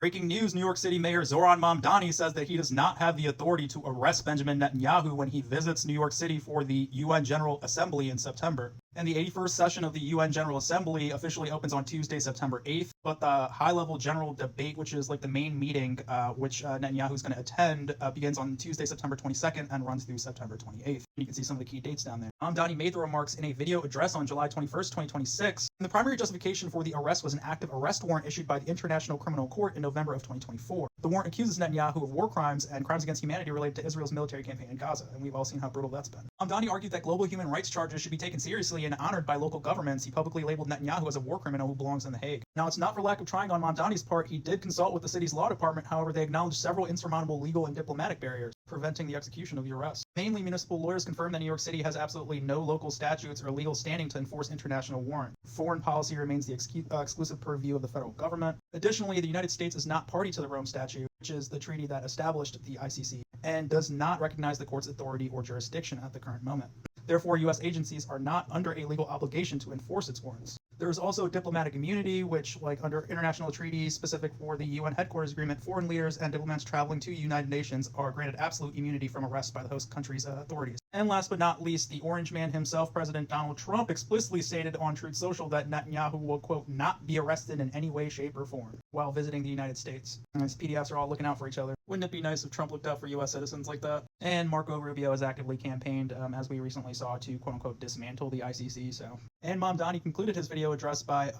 Breaking news, New York City Mayor Zoran Mamdani says that he does not have the authority to arrest Benjamin Netanyahu when he visits New York City for the UN General Assembly in September. And the 81st session of the UN General Assembly officially opens on Tuesday, September 8th, but the high-level general debate, which is like the main meeting, which Netanyahu is going to attend, begins on Tuesday, September 22nd and runs through September 28th. You can see some of the key dates down there. Mamdani made the remarks in a video address on July 21st, 2026. And the primary justification for the arrest was an active arrest warrant issued by the International Criminal Court in November of 2024. The warrant accuses Netanyahu of war crimes and crimes against humanity related to Israel's military campaign in Gaza, and we've all seen how brutal that's been. Mamdani argued that global human rights charges should be taken seriously and honored by local governments. He publicly labeled Netanyahu as a war criminal who belongs in The Hague. Now, it's not for lack of trying on Mamdani's part. He did consult with the city's law department. However, they acknowledged several insurmountable legal and diplomatic barriers preventing the execution of the arrest. Mainly, municipal lawyers confirmed that New York City has absolutely no local statutes or legal standing to enforce international warrant. Foreign policy remains the exclusive purview of the federal government. Additionally, the United States is not party to the Rome Statute, which is the treaty that established the ICC, and does not recognize the court's authority or jurisdiction at the current moment. Therefore, U.S. agencies are not under a legal obligation to enforce its warrants. There is also diplomatic immunity, which, like under international treaties specific for the UN Headquarters Agreement, foreign leaders and diplomats traveling to United Nations are granted absolute immunity from arrest by the host country's authorities. And last but not least, the Orange Man himself, President Donald Trump, explicitly stated on Truth Social that Netanyahu will, quote, not be arrested in any way, shape, or form while visiting the United States. And these PDFs are all looking out for each other. Wouldn't it be nice if Trump looked out for U.S. citizens like that? And Marco Rubio has actively campaigned, as we recently saw, to, quote unquote, dismantle the ICC. And Mamdani concluded his video address by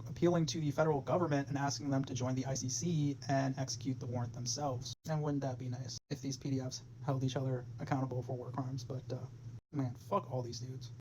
appealing to the federal government and asking them to join the ICC and execute the warrant themselves. And wouldn't that be nice if these PDFs held each other accountable for war crimes? But man, fuck all these dudes.